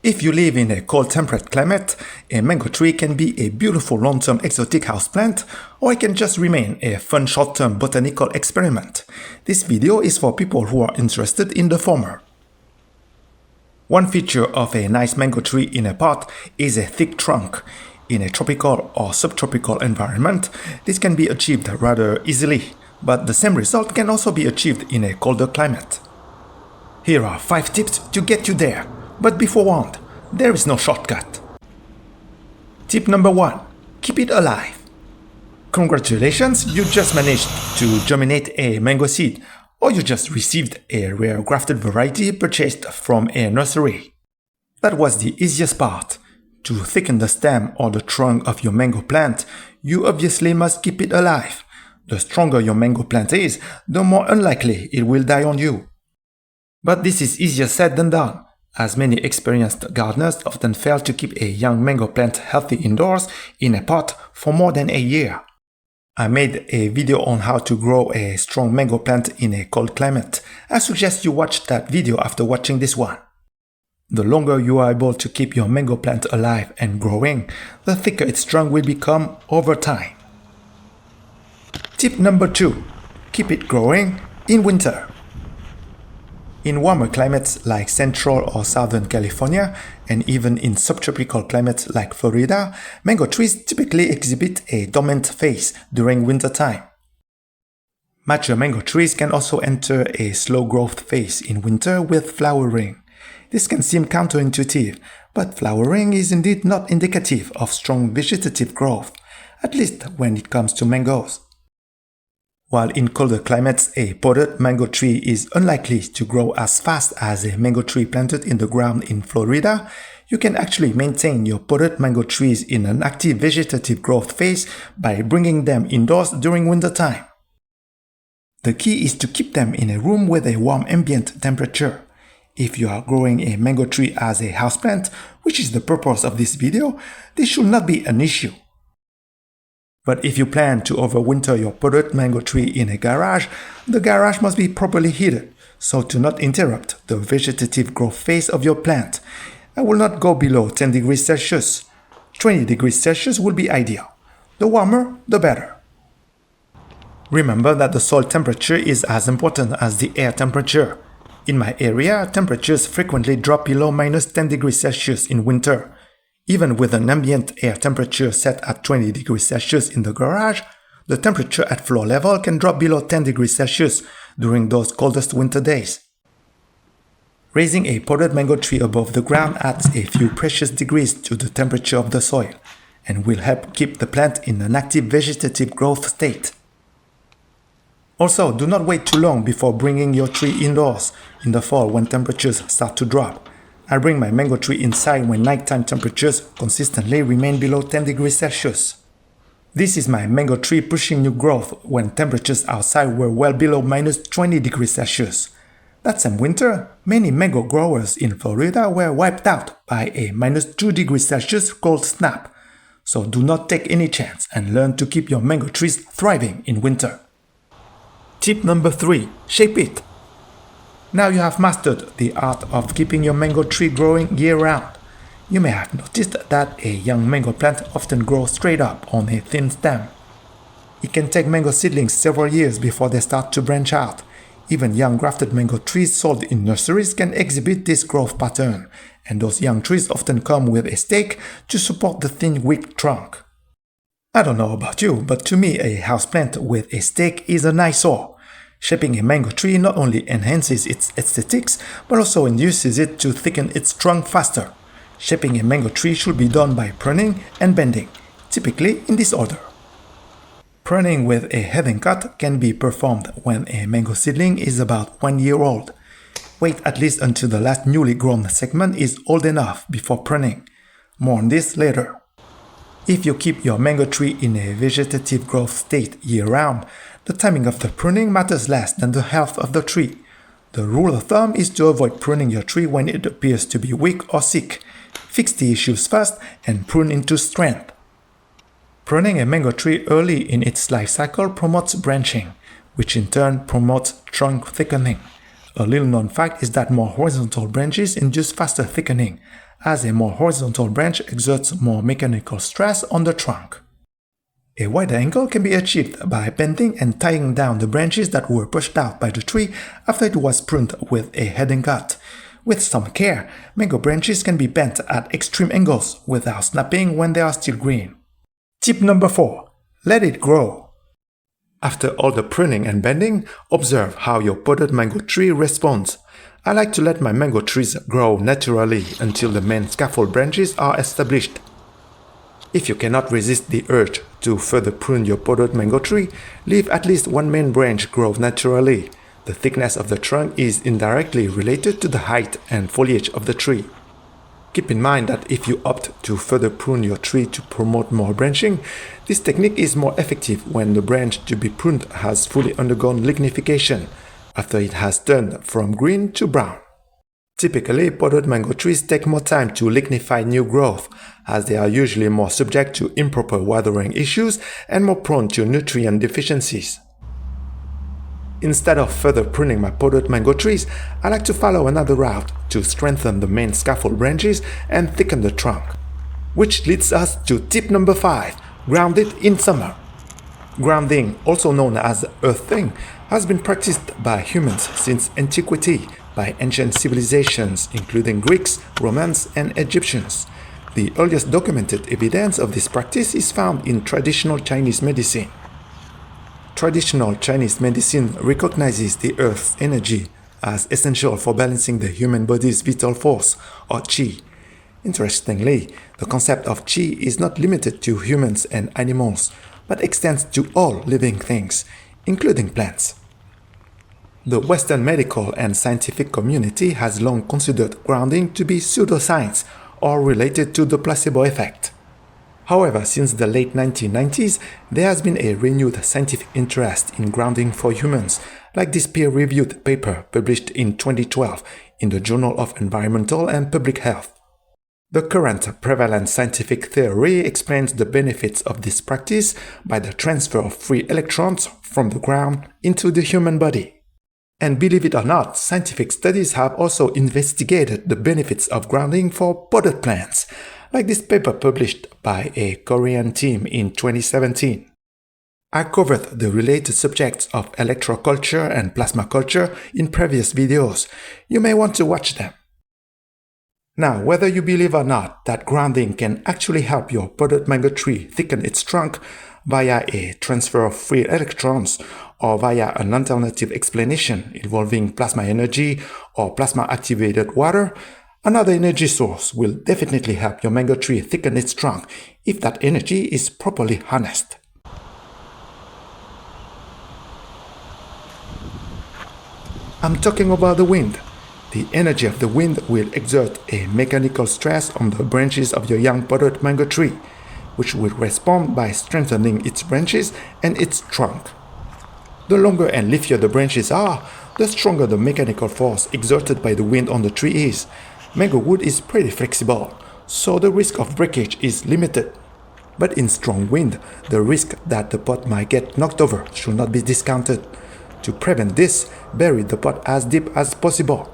If you live in a cold temperate climate, a mango tree can be a beautiful long-term exotic houseplant, or it can just remain a fun short-term botanical experiment. This video is for people who are interested in the former. One feature of a nice mango tree in a pot is a thick trunk. In a tropical or subtropical environment, this can be achieved rather easily, but the same result can also be achieved in a colder climate. Here are 5 tips to get you there. But be forewarned, there is no shortcut. Tip number 1. Keep it alive. Congratulations, you just managed to germinate a mango seed, or you just received a rare grafted variety purchased from a nursery. That was the easiest part. To thicken the stem or the trunk of your mango plant, you obviously must keep it alive. The stronger your mango plant is, the more unlikely it will die on you. But this is easier said than done, as many experienced gardeners often fail to keep a young mango plant healthy indoors in a pot for more than a year. I made a video on how to grow a strong mango plant in a cold climate. I suggest you watch that video after watching this one. The longer you are able to keep your mango plant alive and growing, the thicker its trunk will become over time. Tip number 2. Keep it growing in winter. In warmer climates like Central or Southern California, and even in subtropical climates like Florida, mango trees typically exhibit a dormant phase during winter time. Mature mango trees can also enter a slow growth phase in winter with flowering. This can seem counterintuitive, but flowering is indeed not indicative of strong vegetative growth, at least when it comes to mangoes. While in colder climates, a potted mango tree is unlikely to grow as fast as a mango tree planted in the ground in Florida, you can actually maintain your potted mango trees in an active vegetative growth phase by bringing them indoors during winter time. The key is to keep them in a room with a warm ambient temperature. If you are growing a mango tree as a houseplant, which is the purpose of this video, this should not be an issue. But if you plan to overwinter your potted mango tree in a garage, the garage must be properly heated, so to not interrupt the vegetative growth phase of your plant. I will not go below 10 degrees Celsius. 20 degrees Celsius will be ideal. The warmer, the better. Remember that the soil temperature is as important as the air temperature. In my area, temperatures frequently drop below -10 degrees Celsius in winter. Even with an ambient air temperature set at 20 degrees Celsius in the garage, the temperature at floor level can drop below 10 degrees Celsius during those coldest winter days. Raising a potted mango tree above the ground adds a few precious degrees to the temperature of the soil and will help keep the plant in an active vegetative growth state. Also, do not wait too long before bringing your tree indoors in the fall when temperatures start to drop. I bring my mango tree inside when nighttime temperatures consistently remain below 10 degrees Celsius. This is my mango tree pushing new growth when temperatures outside were well below -20 degrees Celsius. That same winter, many mango growers in Florida were wiped out by a -2 degrees Celsius cold snap. So do not take any chance and learn to keep your mango trees thriving in winter. Tip number 3. Shape it. Now you have mastered the art of keeping your mango tree growing year-round. You may have noticed that a young mango plant often grows straight up on a thin stem. It can take mango seedlings several years before they start to branch out. Even young grafted mango trees sold in nurseries can exhibit this growth pattern, and those young trees often come with a stake to support the thin, weak trunk. I don't know about you, but to me a houseplant with a stake is an eyesore. Shaping a mango tree not only enhances its aesthetics, but also induces it to thicken its trunk faster. Shaping a mango tree should be done by pruning and bending, typically in this order. Pruning with a heading cut can be performed when a mango seedling is about 1 year old. Wait at least until the last newly grown segment is old enough before pruning. More on this later. If you keep your mango tree in a vegetative growth state year-round, the timing of the pruning matters less than the health of the tree. The rule of thumb is to avoid pruning your tree when it appears to be weak or sick. Fix the issues first and prune into strength. Pruning a mango tree early in its life cycle promotes branching, which in turn promotes trunk thickening. A little known fact is that more horizontal branches induce faster thickening, as a more horizontal branch exerts more mechanical stress on the trunk. A wider angle can be achieved by bending and tying down the branches that were pushed out by the tree after it was pruned with a heading cut. With some care, mango branches can be bent at extreme angles without snapping when they are still green. Tip number 4. Let it grow. After all the pruning and bending, observe how your potted mango tree responds. I like to let my mango trees grow naturally until the main scaffold branches are established. If you cannot resist the urge to further prune your potted mango tree, leave at least one main branch grow naturally. The thickness of the trunk is indirectly related to the height and foliage of the tree. Keep in mind that if you opt to further prune your tree to promote more branching, this technique is more effective when the branch to be pruned has fully undergone lignification, after it has turned from green to brown. Typically, potted mango trees take more time to lignify new growth, as they are usually more subject to improper watering issues and more prone to nutrient deficiencies. Instead of further pruning my potted mango trees, I like to follow another route to strengthen the main scaffold branches and thicken the trunk. Which leads us to tip number 5, ground it in summer. Grounding, also known as earthing, has been practiced by humans since antiquity by ancient civilizations including Greeks, Romans, and Egyptians. The earliest documented evidence of this practice is found in traditional Chinese medicine. Traditional Chinese medicine recognizes the earth's energy as essential for balancing the human body's vital force, or qi. Interestingly, the concept of qi is not limited to humans and animals, but extends to all living things, including plants. The Western medical and scientific community has long considered grounding to be pseudoscience or related to the placebo effect. However, since the late 1990s, there has been a renewed scientific interest in grounding for humans, like this peer-reviewed paper published in 2012 in the Journal of Environmental and Public Health. The current prevalent scientific theory explains the benefits of this practice by the transfer of free electrons from the ground into the human body. And believe it or not, scientific studies have also investigated the benefits of grounding for potted plants, like this paper published by a Korean team in 2017. I covered the related subjects of electroculture and plasma culture in previous videos. You may want to watch them. Now, whether you believe or not that grounding can actually help your potted mango tree thicken its trunk via a transfer of free electrons or via an alternative explanation involving plasma energy or plasma-activated water, another energy source will definitely help your mango tree thicken its trunk if that energy is properly harnessed. I'm talking about the wind. The energy of the wind will exert a mechanical stress on the branches of your young potted mango tree, which will respond by strengthening its branches and its trunk. The longer and leafier the branches are, the stronger the mechanical force exerted by the wind on the tree is. Mango wood is pretty flexible, so the risk of breakage is limited. But in strong wind, the risk that the pot might get knocked over should not be discounted. To prevent this, bury the pot as deep as possible.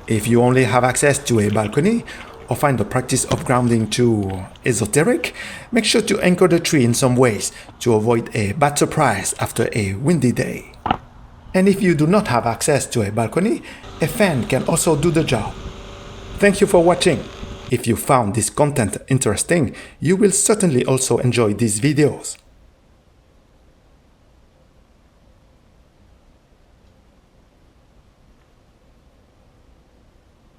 If you only have access to a balcony, or find the practice of grounding too esoteric, make sure to anchor the tree in some ways to avoid a bad surprise after a windy day. And if you do not have access to a balcony, a fan can also do the job. Thank you for watching. If you found this content interesting, you will certainly also enjoy these videos.